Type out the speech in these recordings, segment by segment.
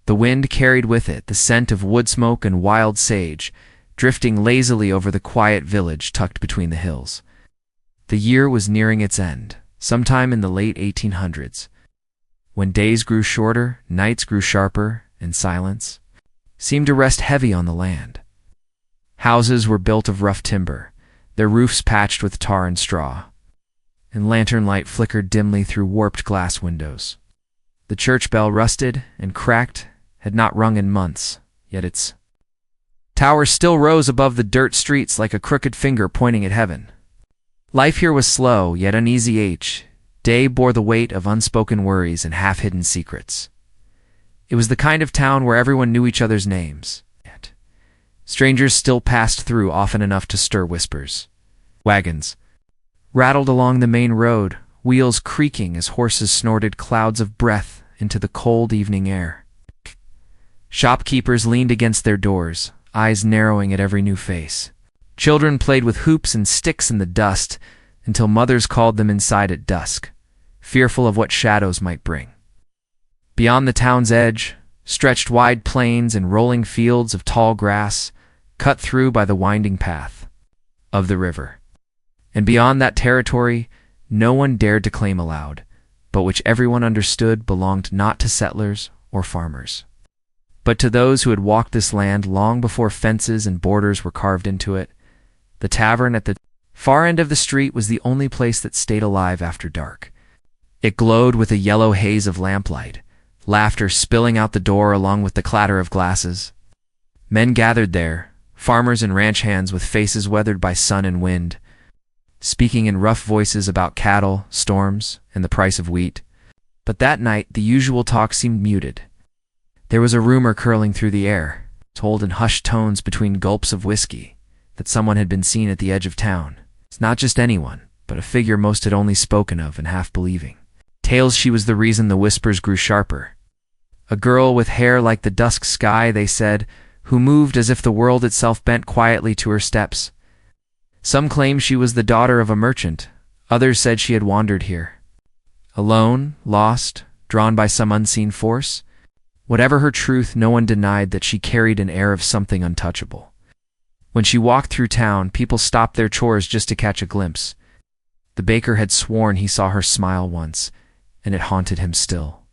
The wind carried with it the scent of wood smoke and wild sage, drifting lazily over the quiet village tucked between the hills. The year was nearing its end, sometime in the late 1800s. When days grew shorter, nights grew sharper, and silence seemed to rest heavy on the land. Houses were built of rough timber, their roofs patched with tar and straw, and lantern light flickered dimly through warped glass windows. The church bell, rusted and cracked, had not rung in months, yet its tower still rose above the dirt streets like a crooked finger pointing at heaven. Life here was slow, yet uneasy. Day bore the weight of unspoken worries and half-hidden secrets. It was the kind of town where everyone knew each other's names. Strangers still passed through often enough to stir whispers. Wagons rattled along the main road, wheels creaking as horses snorted clouds of breath into the cold evening air. Shopkeepers leaned against their doors, eyes narrowing at every new face. Children played with hoops and sticks in the dust until mothers called them inside at dusk, fearful of what shadows might bring. Beyond the town's edge stretched wide plains and rolling fields of tall grass, cut through by the winding path of the river. And beyond that territory, no one dared to claim aloud, but which everyone understood belonged not to settlers or farmers, but to those who had walked this land long before fences and borders were carved into it. The tavern at the far end of the street was the only place that stayed alive after dark. It glowed with a yellow haze of lamplight, laughter spilling out the door along with the clatter of glasses. Men gathered there, farmers and ranch hands with faces weathered by sun and wind, speaking in rough voices about cattle, storms, and the price of wheat. But that night the usual talk seemed muted. There was a rumor curling through the air, told in hushed tones between gulps of whiskey, that someone had been seen at the edge of town. It's not just anyone, but a figure most had only spoken of and half believing. Tales she was the reason the whispers grew sharper. A girl with hair like the dusk sky, they said, who moved as if the world itself bent quietly to her steps. Some claimed she was the daughter of a merchant, others said she had wandered here. Alone, lost, drawn by some unseen force. Whatever her truth, no one denied that she carried an air of something untouchable. When she walked through town, people stopped their chores just to catch a glimpse. The baker had sworn he saw her smile once, and it haunted him still.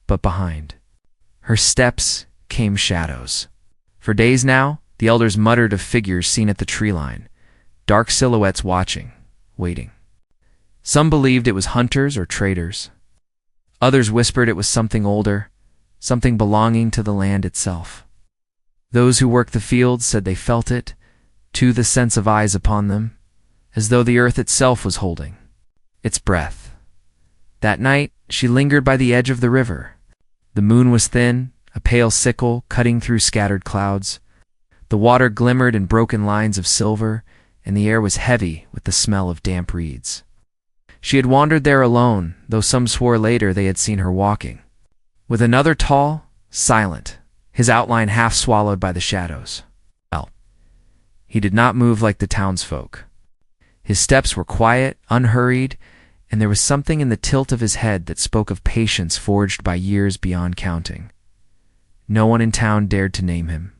But behind her steps came shadows. For days now, the elders muttered of figures seen at the tree line, dark silhouettes watching, waiting. Some believed it was hunters or traders. Others whispered it was something older, something belonging to the land itself. Those who worked the fields said they felt it, too, the sense of eyes upon them, as though the earth itself was holding its breath. That night, she lingered by the edge of the river. The moon was thin, a pale sickle cutting through scattered clouds. The water glimmered in broken lines of silver, and the air was heavy with the smell of damp reeds. She had wandered there alone, though some swore later they had seen her walking with another, tall, silent, his outline half swallowed by the shadows. Well, he did not move like the townsfolk. His steps were quiet, unhurried, and there was something in the tilt of his head that spoke of patience forged by years beyond counting. No one in town dared to name him,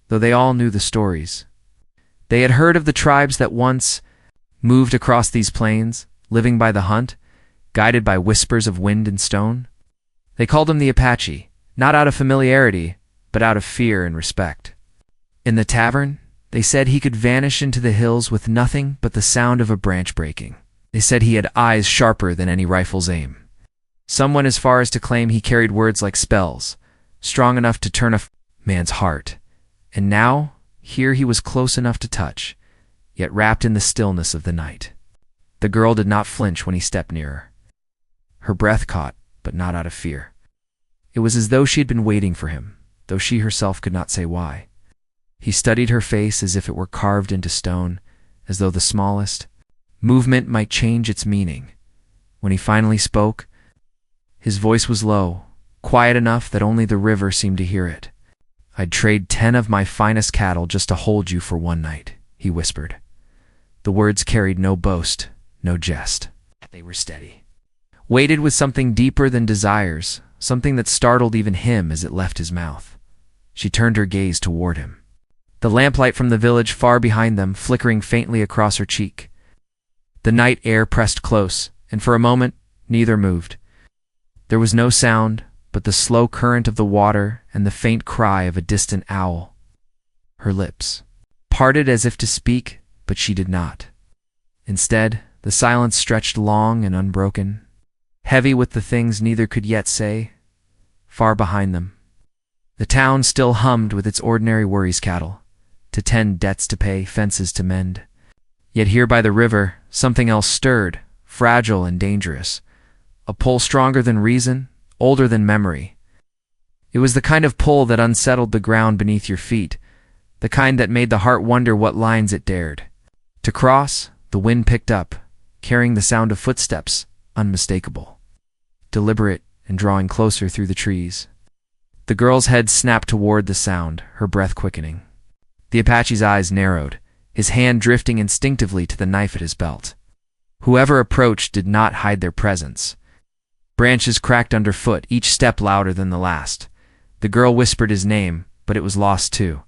though they all knew the stories. They had heard of the tribes that once moved across these plains, living by the hunt, guided by whispers of wind and stone. They called him the Apache, not out of familiarity, but out of fear and respect. In the tavern, they said he could vanish into the hills with nothing but the sound of a branch breaking. They said he had eyes sharper than any rifle's aim. Some went as far as to claim he carried words like spells, strong enough to turn a man's heart. And now, here he was close enough to touch, yet wrapped in the stillness of the night. The girl did not flinch when he stepped nearer. Her breath caught, but not out of fear. It was as though she had been waiting for him, though she herself could not say why. He studied her face as if it were carved into stone, as though the smallest movement might change its meaning. When he finally spoke, his voice was low, quiet enough that only the river seemed to hear it. "I'd trade 10 of my finest cattle just to hold you for one night," he whispered. The words carried no boast, no jest. They were steady, weighted with something deeper than desires, something that startled even him as it left his mouth. She turned her gaze toward him. The lamplight from the village far behind them flickering faintly across her cheek. The night air pressed close, and for a moment, neither moved. There was no sound but the slow current of the water and the faint cry of a distant owl. Her lips parted as if to speak, but she did not. Instead, the silence stretched long and unbroken, heavy with the things neither could yet say. Far behind them, the town still hummed with its ordinary worries: cattle to tend, debts to pay, fences to mend. Yet here by the river, something else stirred, fragile and dangerous, a pull stronger than reason, older than memory. It was the kind of pull that unsettled the ground beneath your feet, the kind that made the heart wonder what lines it dared to cross. The wind picked up, carrying the sound of footsteps, unmistakable, deliberate and drawing closer through the trees. The girl's head snapped toward the sound, her breath quickening. The Apache's eyes narrowed, his hand drifting instinctively to the knife at his belt. Whoever approached did not hide their presence. Branches cracked underfoot, each step louder than the last. The girl whispered his name, but it was lost too.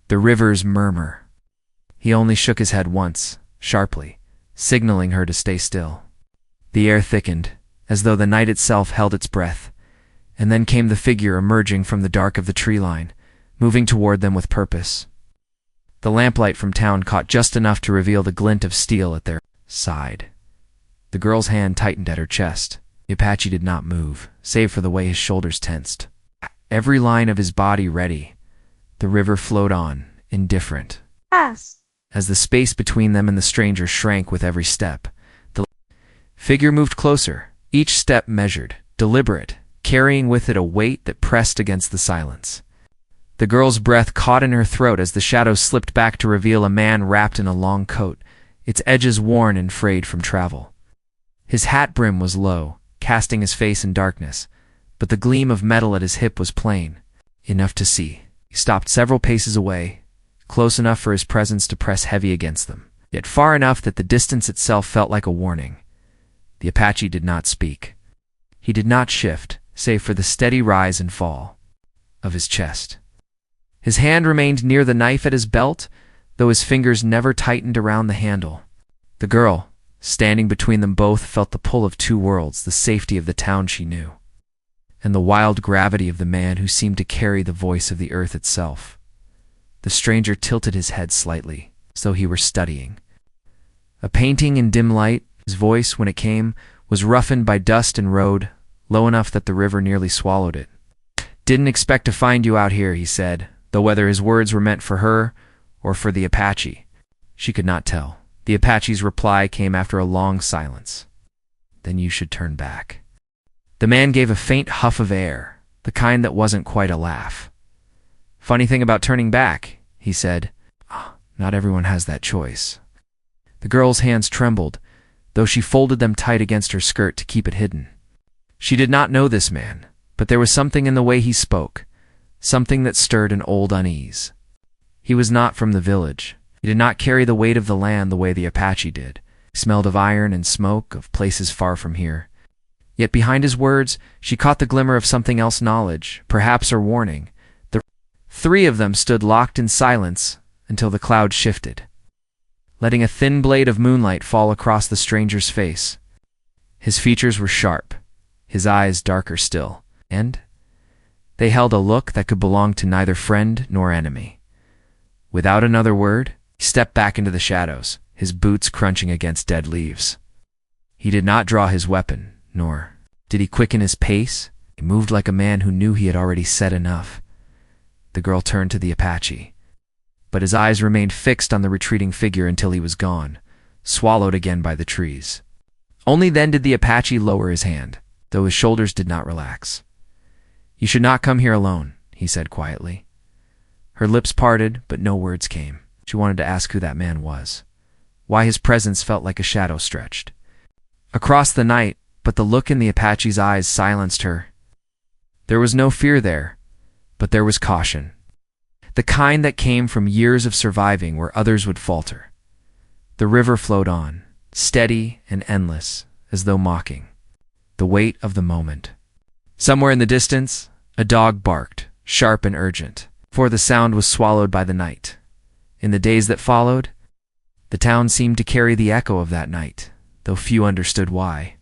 The river's murmur. He only shook his head once, sharply, signaling her to stay still. The air thickened, as though the night itself held its breath, and then came the figure emerging from the dark of the tree line, moving toward them with purpose. The lamplight from town caught just enough to reveal the glint of steel at their side. The girl's hand tightened at her chest. The Apache did not move, save for the way his shoulders tensed. Every line of his body ready. The river flowed on, indifferent. As the space between them and the stranger shrank with every step, the figure moved closer, each step measured, deliberate, carrying with it a weight that pressed against the silence. The girl's breath caught in her throat as the shadows slipped back to reveal a man wrapped in a long coat, its edges worn and frayed from travel. His hat brim was low, casting his face in darkness, but the gleam of metal at his hip was plain, enough to see. He stopped several paces away, close enough for his presence to press heavy against them, yet far enough that the distance itself felt like a warning. The Apache did not speak. He did not shift, save for the steady rise and fall of his chest. His hand remained near the knife at his belt, though his fingers never tightened around the handle. The girl, standing between them both, felt the pull of two worlds, the safety of the town she knew, and the wild gravity of the man who seemed to carry the voice of the earth itself. The stranger tilted his head slightly, as though he were studying. A painting in dim light, his voice, when it came, was roughened by dust and road, low enough that the river nearly swallowed it. "Didn't expect to find you out here," he said, though whether his words were meant for her or for the Apache, she could not tell. The Apache's reply came after a long silence. "Then you should turn back." The man gave a faint huff of air, the kind that wasn't quite a laugh. "Funny thing about turning back," he said. "Not everyone has that choice." The girl's hands trembled, though she folded them tight against her skirt to keep it hidden. She did not know this man, but there was something in the way he spoke, something that stirred an old unease. He was not from the village. He did not carry the weight of the land the way the Apache did. He smelled of iron and smoke, of places far from here. Yet behind his words, she caught the glimmer of something else, knowledge, perhaps, or warning. The three of them stood locked in silence until the cloud shifted, letting a thin blade of moonlight fall across the stranger's face. His features were sharp, his eyes darker still, and they held a look that could belong to neither friend nor enemy. Without another word, he stepped back into the shadows, his boots crunching against dead leaves. He did not draw his weapon, nor did he quicken his pace. He moved like a man who knew he had already said enough. The girl turned to the Apache, but his eyes remained fixed on the retreating figure until he was gone, swallowed again by the trees. Only then did the Apache lower his hand, though his shoulders did not relax. "You should not come here alone," he said quietly. Her lips parted, but no words came. She wanted to ask who that man was, why his presence felt like a shadow stretched across the night, but the look in the Apache's eyes silenced her. There was no fear there, but there was caution, the kind that came from years of surviving where others would falter. The river flowed on, steady and endless, as though mocking the weight of the moment. Somewhere in the distance, a dog barked, sharp and urgent, for the sound was swallowed by the night. In the days that followed, the town seemed to carry the echo of that night, though few understood why.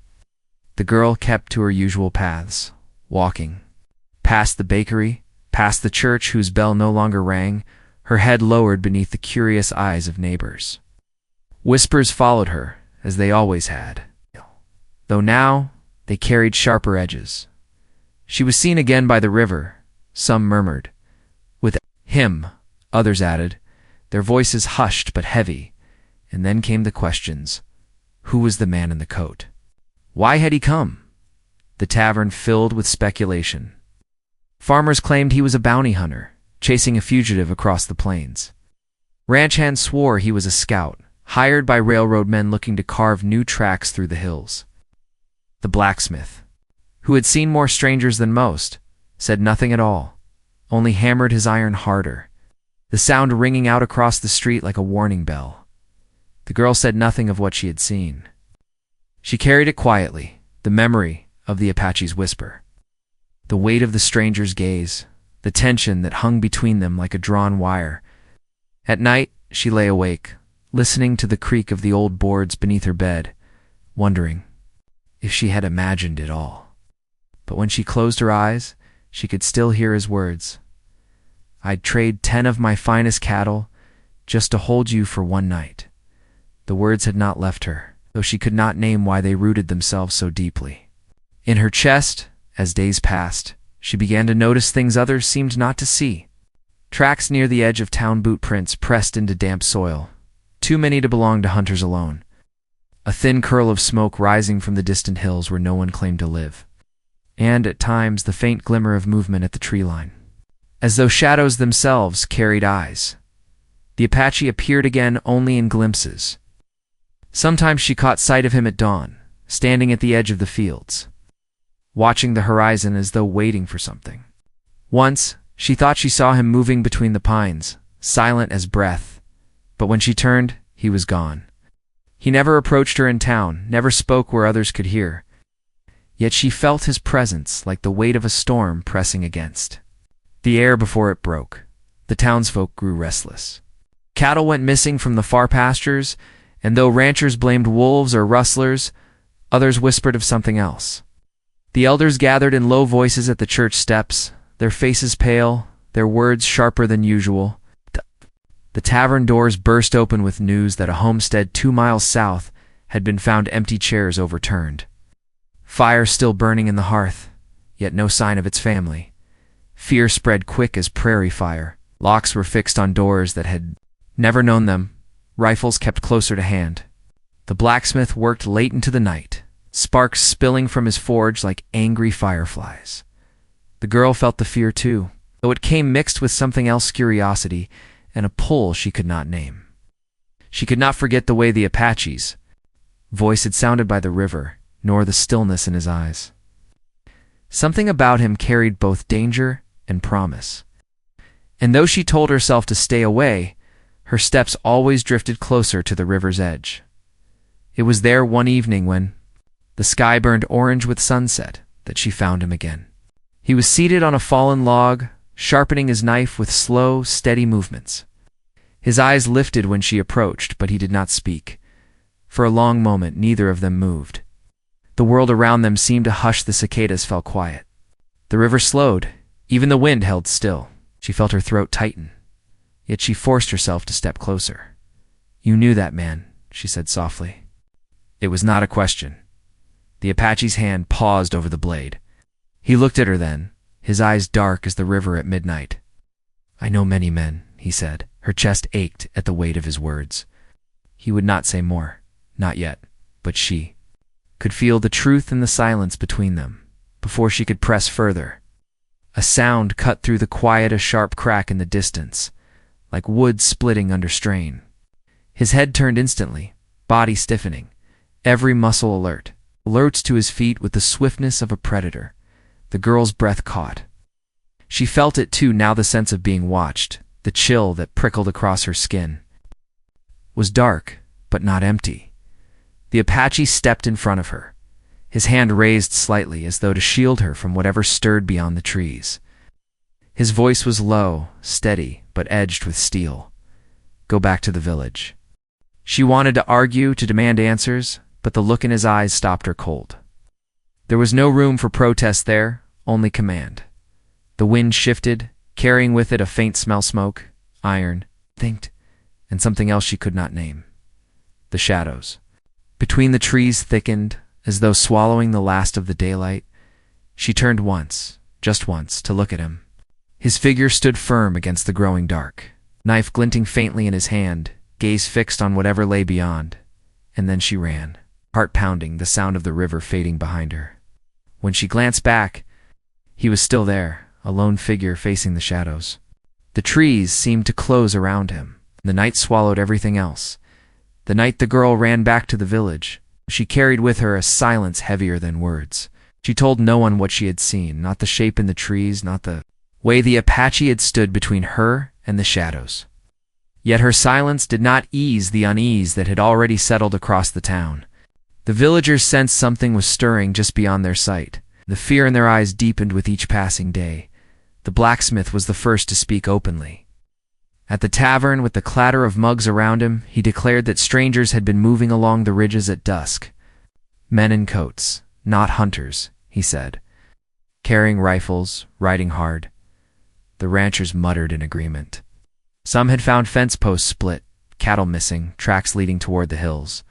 The girl kept to her usual paths, walking. Past the bakery, past the church whose bell no longer rang, her head lowered beneath the curious eyes of neighbors. Whispers followed her, as they always had, though now they carried sharper edges. She was seen again by the river. Some murmured, "With him," others added, their voices hushed but heavy. And then came the questions. Who was the man in the coat? Why had he come? The tavern filled with speculation. Farmers claimed he was a bounty hunter, chasing a fugitive across the plains. Ranch hands swore he was a scout, hired by railroad men looking to carve new tracks through the hills. The blacksmith, who had seen more strangers than most, said nothing at all, only hammered his iron harder, the sound ringing out across the street like a warning bell. The girl said nothing of what she had seen. She carried it quietly, the memory of the Apache's whisper, the weight of the stranger's gaze, the tension that hung between them like a drawn wire. At night, she lay awake, listening to the creak of the old boards beneath her bed, wondering if she had imagined it all. But when she closed her eyes, she could still hear his words. "I'd trade 10 of my finest cattle just to hold you for one night." The words had not left her, though she could not name why they rooted themselves so deeply. In her chest, as days passed, she began to notice things others seemed not to see. Tracks near the edge of town boot prints pressed into damp soil, too many to belong to hunters alone. A thin curl of smoke rising from the distant hills where no one claimed to live. And, at times, the faint glimmer of movement at the tree line, as though shadows themselves carried eyes. The Apache appeared again only in glimpses. Sometimes she caught sight of him at dawn, standing at the edge of the fields, watching the horizon as though waiting for something. Once, she thought she saw him moving between the pines, silent as breath, but when she turned, he was gone. He never approached her in town, never spoke where others could hear. Yet she felt his presence like the weight of a storm pressing against the air before it broke. The townsfolk grew restless. Cattle went missing from the far pastures, and though ranchers blamed wolves or rustlers, others whispered of something else. The elders gathered in low voices at the church steps, their faces pale, their words sharper than usual. The tavern doors burst open with news that a homestead 2 miles south had been found, empty chairs overturned. Fire still burning in the hearth, yet no sign of its family. Fear spread quick as prairie fire. Locks were fixed on doors that had never known them, rifles kept closer to hand. The blacksmith worked late into the night, sparks spilling from his forge like angry fireflies. The girl felt the fear too, though it came mixed with something else, curiosity, and a pull she could not name. She could not forget the way the Apache's voice had sounded by the river, nor the stillness in his eyes. Something about him carried both danger and promise. And though she told herself to stay away, her steps always drifted closer to the river's edge. It was there one evening when the sky burned orange with sunset that she found him again. He was seated on a fallen log, sharpening his knife with slow, steady movements. His eyes lifted when she approached, but he did not speak. For a long moment, neither of them moved. The world around them seemed to hush. The cicadas fell quiet. The river slowed. Even the wind held still. She felt her throat tighten. Yet she forced herself to step closer. "You knew that man," she said softly. It was not a question. The Apache's hand paused over the blade. He looked at her then, his eyes dark as the river at midnight. "I know many men," he said. Her chest ached at the weight of his words. He would not say more, not yet, but she could feel the truth in the silence between them, before she could press further. A sound cut through the quiet, a sharp crack in the distance, like wood splitting under strain. His head turned instantly, body stiffening, every muscle alert to his feet with the swiftness of a predator. The girl's breath caught. She felt it too now, the sense of being watched, the chill that prickled across her skin. Was dark, but not empty. The Apache stepped in front of her. his hand raised slightly as though to shield her from whatever stirred beyond the trees. His voice was low, steady, but edged with steel. Go back to the village. She wanted to argue, to demand answers, but the look in his eyes stopped her cold. There was no room for protest there, only command. The wind shifted, carrying with it a faint smell, smoke, iron, thinked, and something else she could not name. The shadows. Between the trees thickened, as though swallowing the last of the daylight. She turned once, just once, to look at him. His figure stood firm against the growing dark, knife glinting faintly in his hand, gaze fixed on whatever lay beyond. And then she ran, heart pounding, the sound of the river fading behind her. When she glanced back, he was still there, a lone figure facing the shadows. The trees seemed to close around him. The night swallowed everything else. The night the girl ran back to the village, she carried with her a silence heavier than words. She told no one what she had seen, not the shape in the trees, not the way the Apache had stood between her and the shadows. Yet her silence did not ease the unease that had already settled across the town. The villagers sensed something was stirring just beyond their sight. The fear in their eyes deepened with each passing day. The blacksmith was the first to speak openly. At the tavern, with the clatter of mugs around him, he declared that strangers had been moving along the ridges at dusk. Men in coats, not hunters, he said. Carrying rifles, riding hard. The ranchers muttered in agreement. Some had found fence posts split, cattle missing, tracks leading toward the hills.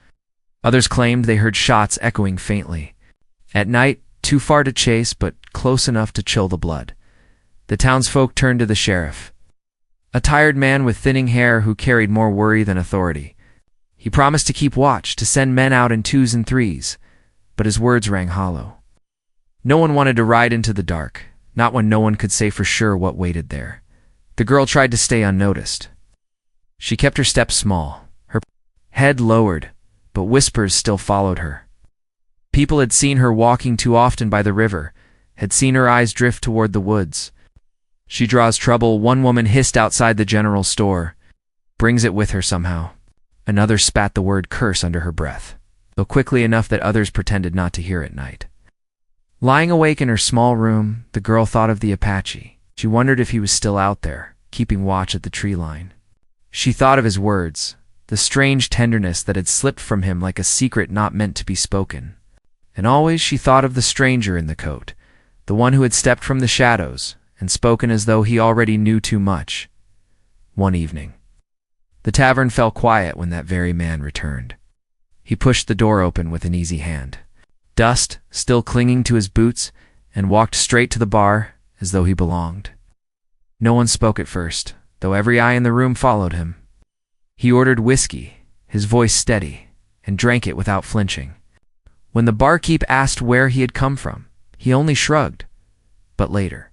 Others claimed they heard shots echoing faintly. At night, too far to chase, but close enough to chill the blood. The townsfolk turned to the sheriff, a tired man with thinning hair who carried more worry than authority. He promised to keep watch, to send men out in 2s and 3s, but his words rang hollow. No one wanted to ride into the dark, not when no one could say for sure what waited there. The girl tried to stay unnoticed. She kept her steps small, her head lowered, but whispers still followed her. People had seen her walking too often by the river, had seen her eyes drift toward the woods. She draws trouble, one woman hissed outside the general store. Brings it with her somehow. Another spat the word curse under her breath, though quickly enough that others pretended not to hear at night. Lying awake in her small room, the girl thought of the Apache. She wondered if he was still out there, keeping watch at the tree line. She thought of his words, the strange tenderness that had slipped from him like a secret not meant to be spoken. And always she thought of the stranger in the coat, the one who had stepped from the shadows and spoken as though he already knew too much. One evening, the tavern fell quiet when that very man returned. He pushed the door open with an easy hand, dust still clinging to his boots, and walked straight to the bar as though he belonged. No one spoke at first, though every eye in the room followed him. He ordered whiskey, his voice steady, and drank it without flinching. When the barkeep asked where he had come from, he only shrugged. But later,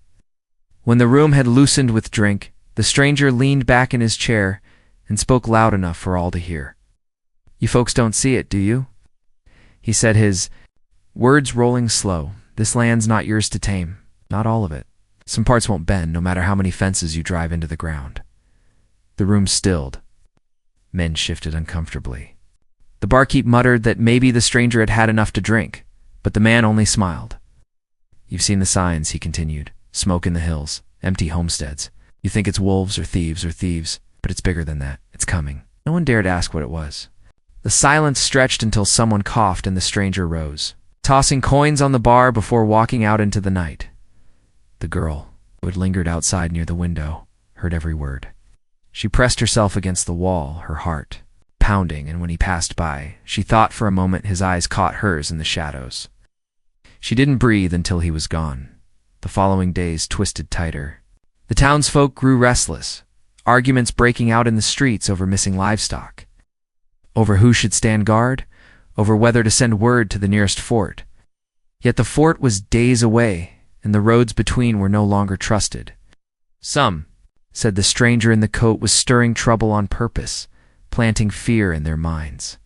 when the room had loosened with drink, the stranger leaned back in his chair and spoke loud enough for all to hear. "You folks don't see it, do you?" he said, his words rolling slow. "This land's not yours to tame, not all of it. Some parts won't bend, no matter how many fences you drive into the ground." The room stilled. Men shifted uncomfortably. The barkeep muttered that maybe the stranger had had enough to drink, but the man only smiled. "You've seen the signs," he continued. "Smoke in the hills, empty homesteads. You think it's wolves or thieves, but it's bigger than that. It's coming." No one dared ask what it was. The silence stretched until someone coughed and the stranger rose, tossing coins on the bar before walking out into the night. The girl, who had lingered outside near the window, heard every word. She pressed herself against the wall, her heart pounding, and when he passed by, she thought for a moment his eyes caught hers in the shadows. She didn't breathe until he was gone. The following days twisted tighter. The townsfolk grew restless, arguments breaking out in the streets over missing livestock, over who should stand guard, over whether to send word to the nearest fort. Yet the fort was days away, and the roads between were no longer trusted. Some said the stranger in the coat was stirring trouble on purpose, planting fear in their minds.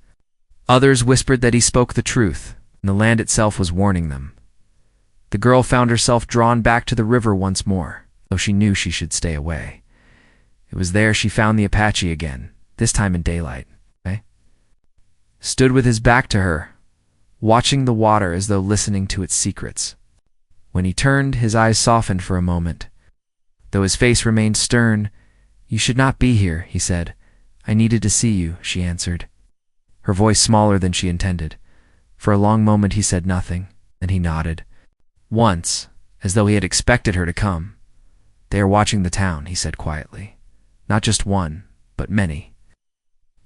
Others whispered that he spoke the truth, and the land itself was warning them. The girl found herself drawn back to the river once more, though she knew she should stay away. It was there she found the Apache again, this time in daylight. Stood with his back to her, watching the water as though listening to its secrets. When he turned, his eyes softened for a moment. Though his face remained stern, "You should not be here," he said. "I needed to see you," she answered, her voice smaller than she intended. For a long moment he said nothing, then he nodded. Once, as though he had expected her to come. "They are watching the town," he said quietly. "Not just one, but many.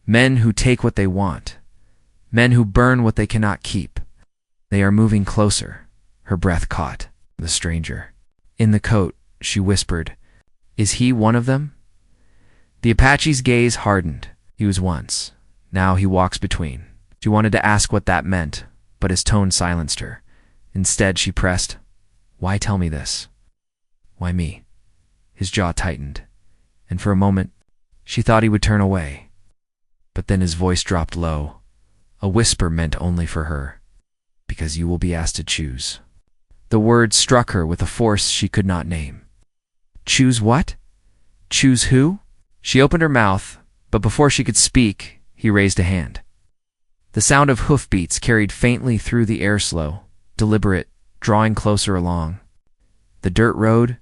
Men who take what they want. Men who burn what they cannot keep. They are moving closer." Her breath caught. The stranger. "In the coat," she whispered. "Is he one of them?" The Apache's gaze hardened. He was once. Now he walks between. She wanted to ask what that meant, but his tone silenced her. Instead, she pressed, "Why tell me this?" "Why me?" His jaw tightened, and for a moment, she thought he would turn away. But then his voice dropped low, a whisper meant only for her. "Because you will be asked to choose." The word struck her with a force she could not name. "Choose what? Choose who?" She opened her mouth, but before she could speak, he raised a hand. The sound of hoofbeats carried faintly through the air, slow, deliberate, drawing closer along. The dirt road.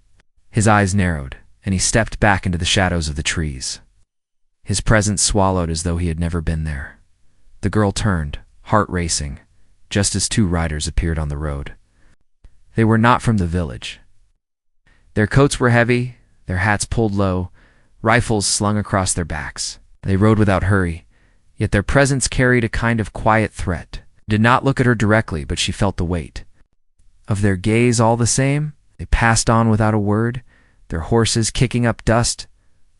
His eyes narrowed, and he stepped back into the shadows of the trees. His presence swallowed as though he had never been there. The girl turned, heart racing, just as two riders appeared on the road. They were not from the village. Their coats were heavy, their hats pulled low, rifles slung across their backs. They rode without hurry, yet their presence carried a kind of quiet threat. Did not look at her directly, but she felt the weight of their gaze all the same. They passed on without a word, their horses kicking up dust,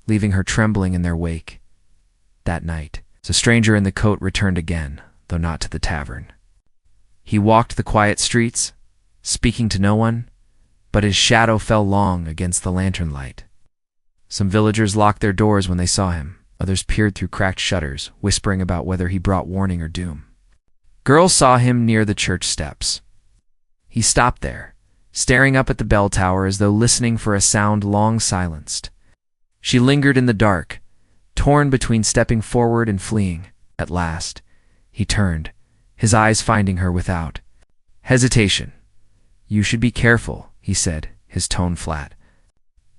leaving her trembling in their wake. That night, the stranger in the coat returned again, though not to the tavern. He walked the quiet streets, speaking to no one, but his shadow fell long against the lantern light. Some villagers locked their doors when they saw him. Others peered through cracked shutters, whispering about whether he brought warning or doom. Girls saw him near the church steps. He stopped there, staring up at the bell tower as though listening for a sound long silenced. She lingered in the dark, torn between stepping forward and fleeing. At last, he turned, his eyes finding her without hesitation. "You should be careful," he said, his tone flat.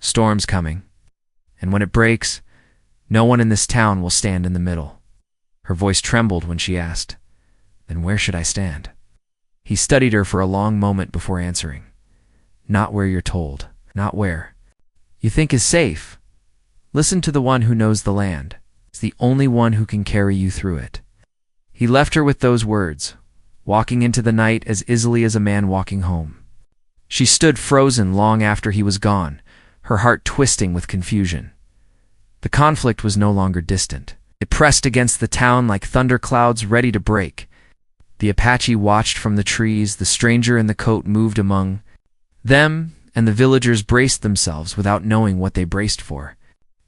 "Storm's coming, and when it breaks, no one in this town will stand in the middle." Her voice trembled when she asked, "Then where should I stand?" He studied her for a long moment before answering. "Not where you're told, not where you think is safe. Listen to the one who knows the land. It's the only one who can carry you through it." He left her with those words, walking into the night as easily as a man walking home. She stood frozen long after he was gone, her heart twisting with confusion. The conflict was no longer distant. It pressed against the town like thunderclouds ready to break. The Apache watched from the trees, the stranger in the coat moved among them, and the villagers braced themselves without knowing what they braced for.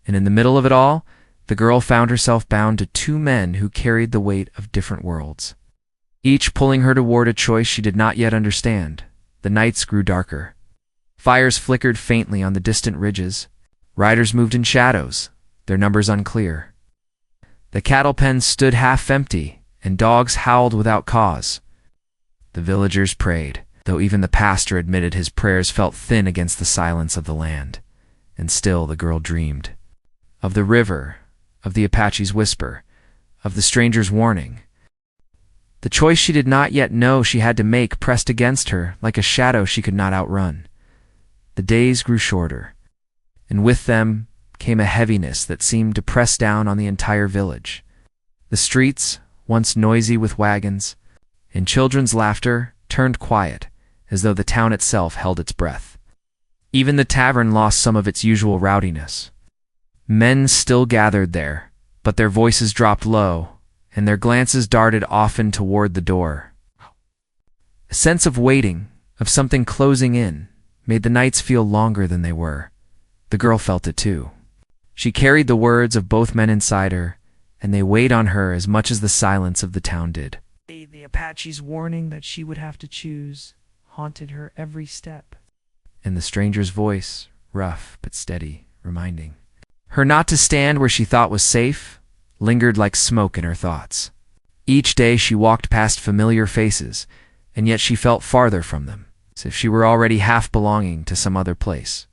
And in the middle of it all, the girl found herself bound to two men who carried the weight of different worlds, each pulling her toward a choice she did not yet understand. The nights grew darker. Fires flickered faintly on the distant ridges. Riders moved in shadows, their numbers unclear. The cattle pens stood half empty, and dogs howled without cause. The villagers prayed, though even the pastor admitted his prayers felt thin against the silence of the land. And still the girl dreamed. Of the river, of the Apache's whisper, of the stranger's warning. The choice she did not yet know she had to make pressed against her like a shadow she could not outrun. The days grew shorter, and with them came a heaviness that seemed to press down on the entire village. The streets, once noisy with wagons and children's laughter, turned quiet, as though the town itself held its breath. Even the tavern lost some of its usual rowdiness. Men still gathered there, but their voices dropped low, and their glances darted often toward the door. A sense of waiting, of something closing in, made the nights feel longer than they were. The girl felt it too. She carried the words of both men inside her, and they weighed on her as much as the silence of the town did. The Apache's warning that she would have to choose haunted her every step. And the stranger's voice, rough but steady, reminding her not to stand where she thought was safe, lingered like smoke in her thoughts. Each day she walked past familiar faces, and yet she felt farther from them, as if she were already half belonging to some other place.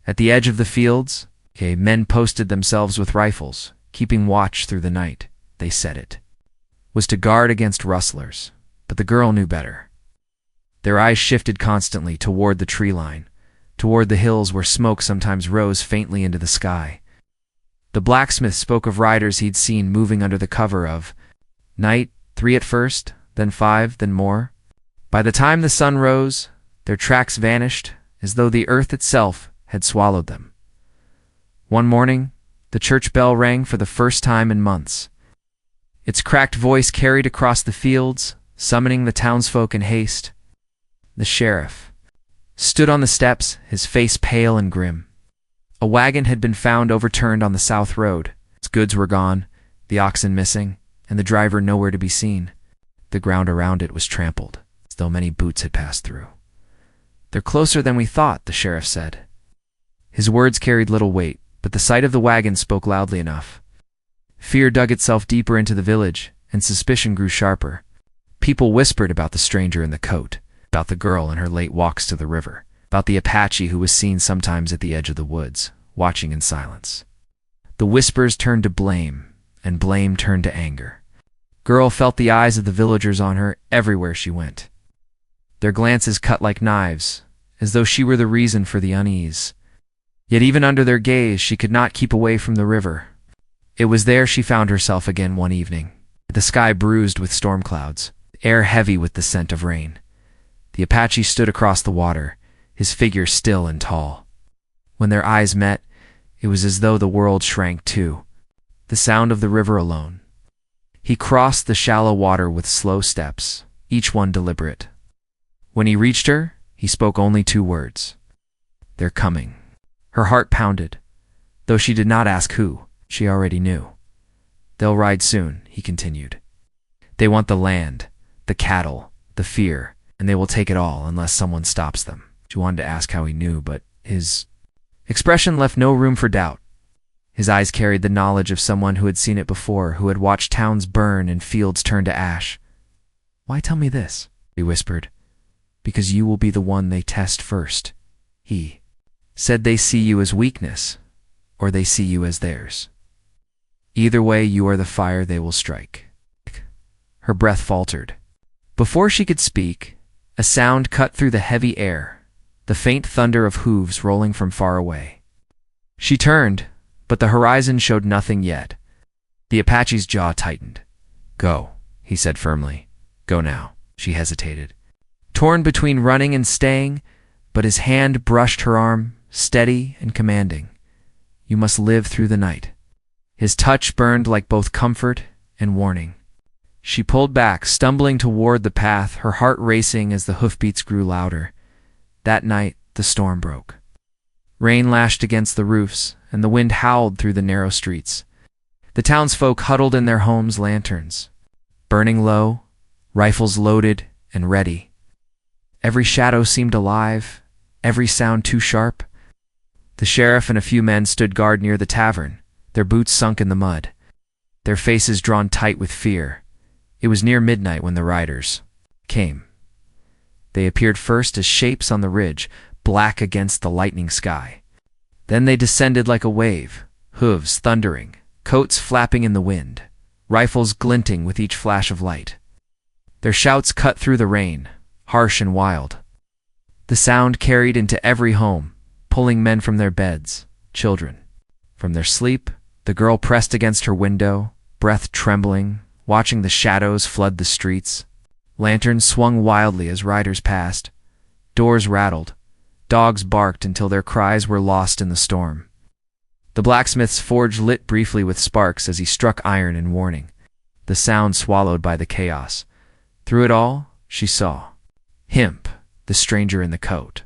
At the edge of the fields, men posted themselves with rifles, keeping watch through the night. They said it was to guard against rustlers, but the girl knew better. Their eyes shifted constantly toward the tree line, toward the hills where smoke sometimes rose faintly into the sky. The blacksmith spoke of riders he'd seen moving under the cover of night, 3 at first, then 5, then more. By the time the sun rose, their tracks vanished as though the earth itself had swallowed them. One morning, the church bell rang for the first time in months. Its cracked voice carried across the fields, summoning the townsfolk in haste. The sheriff stood on the steps, his face pale and grim. A wagon had been found overturned on the south road. Its goods were gone, the oxen missing, and the driver nowhere to be seen. The ground around it was trampled, as though many boots had passed through. "They're closer than we thought," the sheriff said. His words carried little weight, but the sight of the wagon spoke loudly enough. Fear dug itself deeper into the village, and suspicion grew sharper. People whispered about the stranger in the coat, about the girl and her late walks to the river, about the Apache who was seen sometimes at the edge of the woods, watching in silence. The whispers turned to blame, and blame turned to anger. Girl felt the eyes of the villagers on her everywhere she went. Their glances cut like knives, as though she were the reason for the unease. Yet even under their gaze, she could not keep away from the river. It was there she found herself again one evening, the sky bruised with storm clouds, the air heavy with the scent of rain. The Apache stood across the water, his figure still and tall. When their eyes met, it was as though the world shrank too, the sound of the river alone. He crossed the shallow water with slow steps, each one deliberate. When he reached her, he spoke only 2 words. "They're coming." Her heart pounded. Though she did not ask who, she already knew. "They'll ride soon," he continued. "They want the land, the cattle, the fear, and they will take it all unless someone stops them." She wanted to ask how he knew, but his expression left no room for doubt. His eyes carried the knowledge of someone who had seen it before, who had watched towns burn and fields turn to ash. "Why tell me this?" he whispered. "Because you will be the one they test first." He said, "They see you as weakness, or they see you as theirs. Either way, you are the fire they will strike." Her breath faltered. Before she could speak, a sound cut through the heavy air, the faint thunder of hooves rolling from far away. She turned, but the horizon showed nothing yet. The Apache's jaw tightened. "Go," he said firmly. "Go now." She hesitated, torn between running and staying, but his hand brushed her arm, steady and commanding. "You must live through the night." His touch burned like both comfort and warning. She pulled back, stumbling toward the path, her heart racing as the hoofbeats grew louder. That night, the storm broke. Rain lashed against the roofs, and the wind howled through the narrow streets. The townsfolk huddled in their homes' lanterns, burning low, rifles loaded and ready. Every shadow seemed alive, every sound too sharp. The sheriff and a few men stood guard near the tavern, their boots sunk in the mud, their faces drawn tight with fear. It was near midnight when the riders came. They appeared first as shapes on the ridge, black against the lightning sky. Then they descended like a wave, hooves thundering, coats flapping in the wind, rifles glinting with each flash of light. Their shouts cut through the rain, harsh and wild. The sound carried into every home, pulling men from their beds, children from their sleep. The girl pressed against her window, breath trembling, watching the shadows flood the streets. Lanterns swung wildly as riders passed. Doors rattled. Dogs barked until their cries were lost in the storm. The blacksmith's forge lit briefly with sparks as he struck iron in warning, the sound swallowed by the chaos. Through it all, she saw Himp, the stranger in the coat.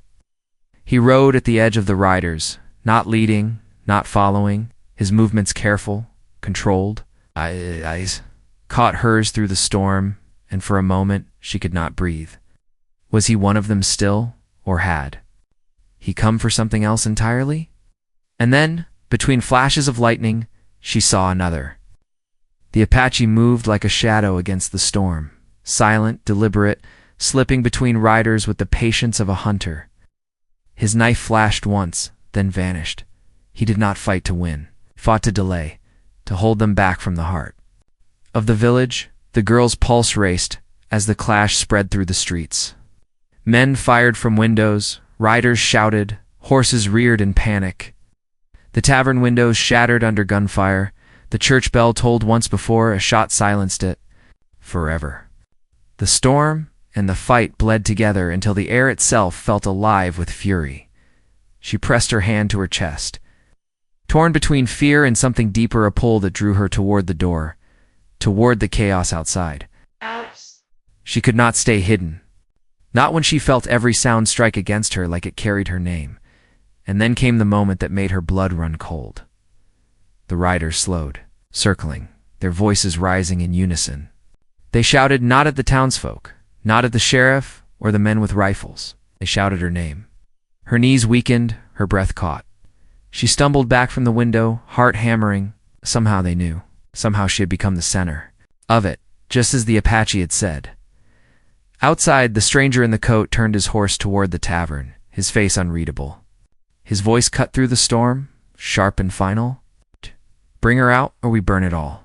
He rode at the edge of the riders, not leading, not following, his movements careful, controlled. Eyes caught hers through the storm, and for a moment she could not breathe. Was he one of them still, or had he come for something else entirely? And then, between flashes of lightning, she saw another. The Apache moved like a shadow against the storm, silent, deliberate, slipping between riders with the patience of a hunter. His knife flashed once, then vanished. He did not fight to win, fought to delay, to hold them back from the heart of the village. The girl's pulse raced as the clash spread through the streets. Men fired from windows, riders shouted, horses reared in panic. The tavern windows shattered under gunfire. The church bell tolled once before, a shot silenced it. Forever. The storm and the fight bled together until the air itself felt alive with fury. She pressed her hand to her chest. Torn between fear and something deeper, a pull that drew her toward the door, toward the chaos outside. She could not stay hidden. Not when she felt every sound strike against her like it carried her name. And then came the moment that made her blood run cold. The riders slowed, circling, their voices rising in unison. They shouted not at the townsfolk, not at the sheriff or the men with rifles. They shouted her name. Her knees weakened, her breath caught. She stumbled back from the window, heart hammering. Somehow they knew. Somehow she had become the center of it, just as the Apache had said. Outside, the stranger in the coat turned his horse toward the tavern, his face unreadable. His voice cut through the storm, sharp and final. Bring her out, or we burn it all.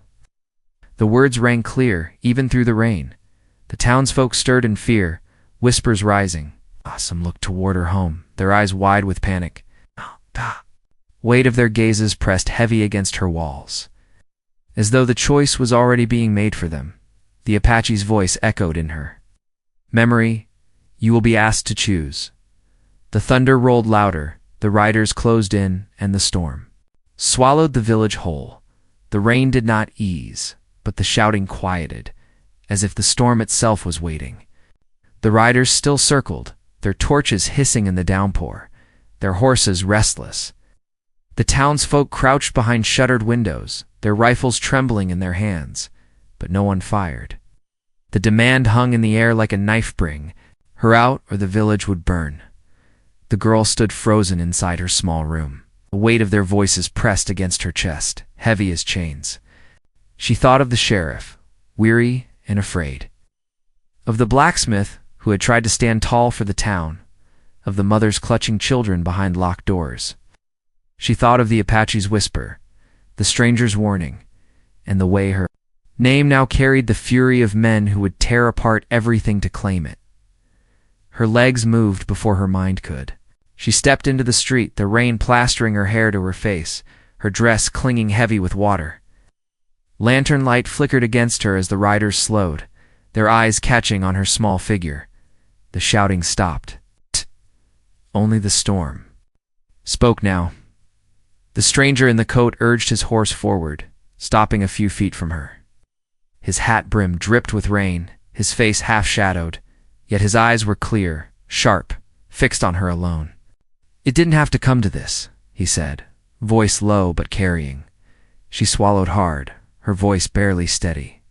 The words rang clear, even through the rain. The townsfolk stirred in fear, whispers rising. Some looked toward her home, their eyes wide with panic. Weight of their gazes pressed heavy against her walls. As though the choice was already being made for them, the Apache's voice echoed in her. Memory, you will be asked to choose. The thunder rolled louder, the riders closed in, and the storm swallowed the village whole. The rain did not ease, but the shouting quieted, as if the storm itself was waiting. The riders still circled, their torches hissing in the downpour, their horses restless. The townsfolk crouched behind shuttered windows, their rifles trembling in their hands, but no one fired. The demand hung in the air like a knife bring, her out or the village would burn. The girl stood frozen inside her small room. The weight of their voices pressed against her chest, heavy as chains. She thought of the sheriff, weary and afraid. Of the blacksmith who had tried to stand tall for the town. Of the mothers clutching children behind locked doors. She thought of the Apache's whisper, the stranger's warning, and the way her name now carried the fury of men who would tear apart everything to claim it. Her legs moved before her mind could. She stepped into the street, the rain plastering her hair to her face, her dress clinging heavy with water. Lantern light flickered against her as the riders slowed, their eyes catching on her small figure. The shouting stopped. Only the storm spoke now. The stranger in the coat urged his horse forward, stopping a few feet from her. His hat brim dripped with rain, his face half-shadowed, yet his eyes were clear, sharp, fixed on her alone. It didn't have to come to this, he said, voice low but carrying. She swallowed hard, her voice barely steady.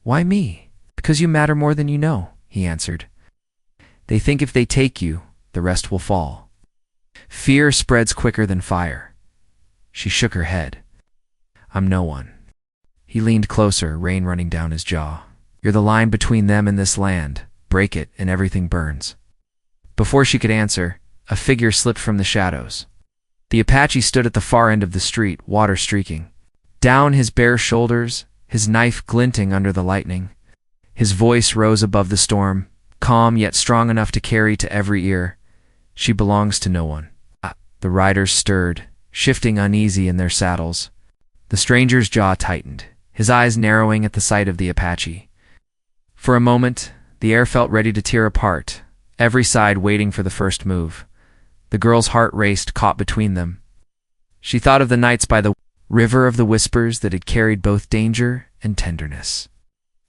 Why me? Because you matter more than you know, he answered. They think if they take you, the rest will fall. Fear spreads quicker than fire. She shook her head. I'm no one. He leaned closer, rain running down his jaw. You're the line between them and this land. Break it, and everything burns. Before she could answer, a figure slipped from the shadows. The Apache stood at the far end of the street, water streaking. Down his bare shoulders, his knife glinting under the lightning. His voice rose above the storm, calm yet strong enough to carry to every ear. She belongs to no one. The riders stirred, shifting uneasy in their saddles. The stranger's jaw tightened, his eyes narrowing at the sight of the Apache. For a moment, the air felt ready to tear apart, every side waiting for the first move. The girl's heart raced, caught between them. She thought of the nights by the river of the whispers that had carried both danger and tenderness.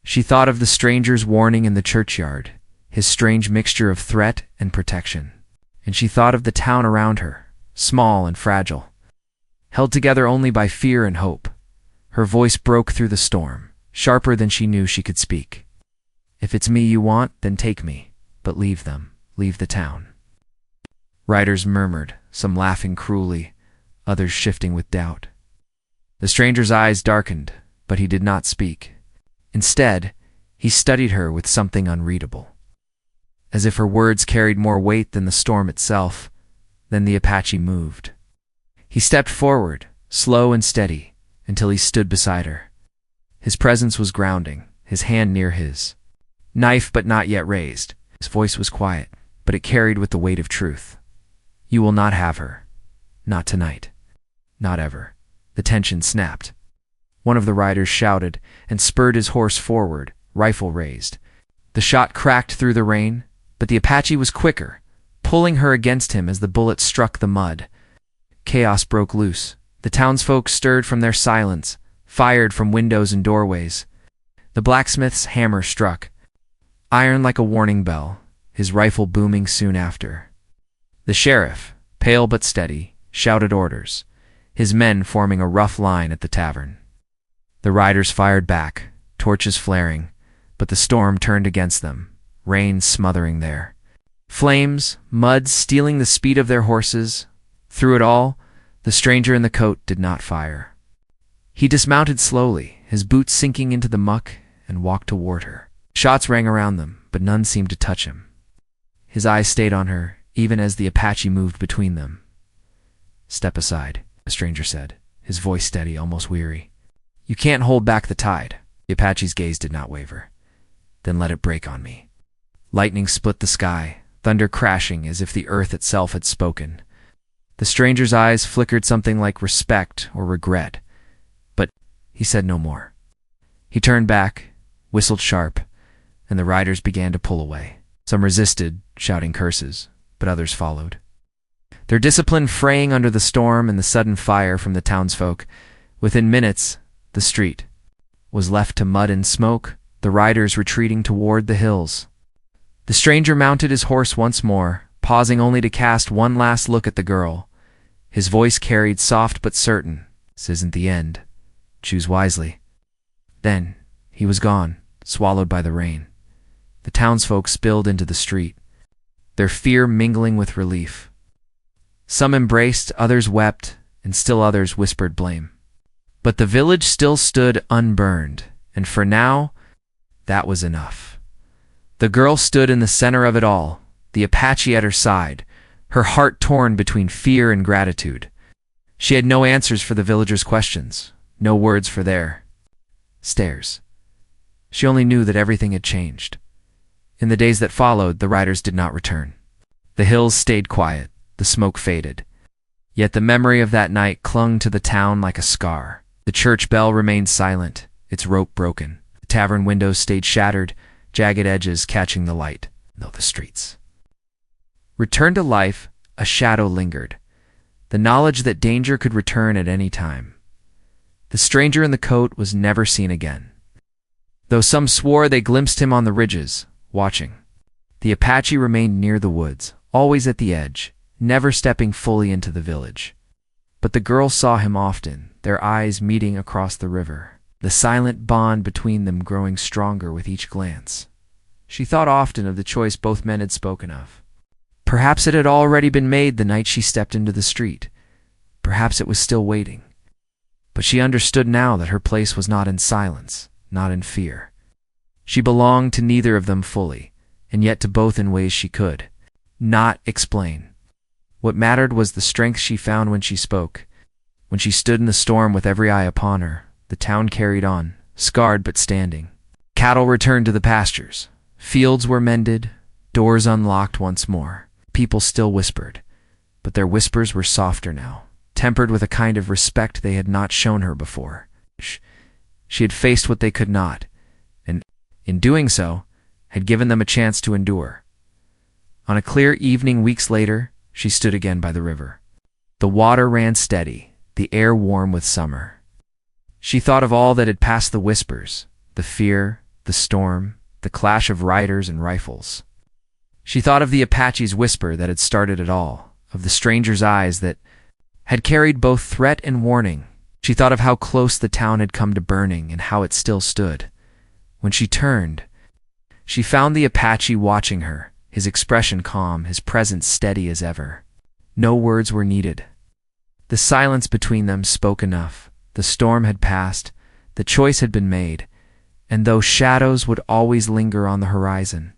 She thought of the stranger's warning in the churchyard, his strange mixture of threat and protection. And she thought of the town around her, small and fragile, held together only by fear and hope. Her voice broke through the storm, sharper than she knew she could speak. If it's me you want, then take me, but leave them, leave the town. Riders murmured, some laughing cruelly, others shifting with doubt. The stranger's eyes darkened, but he did not speak. Instead, he studied her with something unreadable. As if her words carried more weight than the storm itself, then the Apache moved. He stepped forward, slow and steady, until he stood beside her. His presence was grounding, his hand near his. Knife but not yet raised. His voice was quiet, but it carried with the weight of truth. You will not have her. Not tonight. Not ever. The tension snapped. One of the riders shouted and spurred his horse forward, rifle raised. The shot cracked through the rain, but the Apache was quicker, pulling her against him as the bullet struck the mud. Chaos broke loose. The townsfolk stirred from their silence, fired from windows and doorways. The blacksmith's hammer struck, iron like a warning bell, his rifle booming soon after. The sheriff, pale but steady, shouted orders, his men forming a rough line at the tavern. The riders fired back, torches flaring, but the storm turned against them, rain smothering there. Flames, mud stealing the speed of their horses. Through it all, the stranger in the coat did not fire. He dismounted slowly, his boots sinking into the muck, and walked toward her. Shots rang around them, but none seemed to touch him. His eyes stayed on her, even as the Apache moved between them. Step aside, the stranger said, his voice steady, almost weary. You can't hold back the tide. The Apache's gaze did not waver. Then let it break on me. Lightning split the sky, thunder crashing as if the earth itself had spoken. The stranger's eyes flickered something like respect or regret, but he said no more. He turned back, whistled sharp, and the riders began to pull away. Some resisted, shouting curses, but others followed. Their discipline fraying under the storm and the sudden fire from the townsfolk. Within minutes, the street was left to mud and smoke, the riders retreating toward the hills. The stranger mounted his horse once more, pausing only to cast one last look at the girl. His voice carried soft but certain, "This isn't the end. Choose wisely." Then he was gone, swallowed by the rain. The townsfolk spilled into the street, their fear mingling with relief. Some embraced, others wept, and still others whispered blame. But the village still stood unburned, and for now, that was enough. The girl stood in the center of it all, the Apache at her side, her heart torn between fear and gratitude. She had no answers for the villagers' questions, no words for their stares. She only knew that everything had changed. In the days that followed, the riders did not return. The hills stayed quiet, the smoke faded. Yet the memory of that night clung to the town like a scar. The church bell remained silent, its rope broken. The tavern windows stayed shattered, jagged edges catching the light, though the streets. Returned to life, a shadow lingered, the knowledge that danger could return at any time. The stranger in the coat was never seen again, though some swore they glimpsed him on the ridges, watching. The Apache remained near the woods, always at the edge, never stepping fully into the village. But the girl saw him often, their eyes meeting across the river, the silent bond between them growing stronger with each glance. She thought often of the choice both men had spoken of. Perhaps it had already been made the night she stepped into the street. Perhaps it was still waiting. But she understood now that her place was not in silence, not in fear. She belonged to neither of them fully, and yet to both in ways she could not explain. What mattered was the strength she found when she spoke. When she stood in the storm with every eye upon her, the town carried on, scarred but standing. Cattle returned to the pastures. Fields were mended, doors unlocked once more. People still whispered, but their whispers were softer now, tempered with a kind of respect they had not shown her before. She had faced what they could not, and, in doing so, had given them a chance to endure. On a clear evening weeks later, she stood again by the river. The water ran steady, the air warm with summer. She thought of all that had passed the whispers, the fear, the storm, the clash of riders and rifles. She thought of the Apache's whisper that had started it all, of the stranger's eyes that had carried both threat and warning. She thought of how close the town had come to burning and how it still stood. When she turned, she found the Apache watching her, his expression calm, his presence steady as ever. No words were needed. The silence between them spoke enough. The storm had passed, The choice had been made, and though shadows would always linger on the horizon,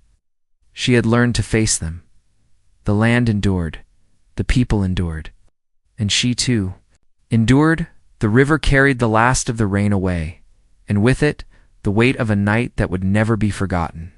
she had learned to face them. The land endured, the people endured, and she too endured. The river carried the last of the rain away, and with it, the weight of a night that would never be forgotten.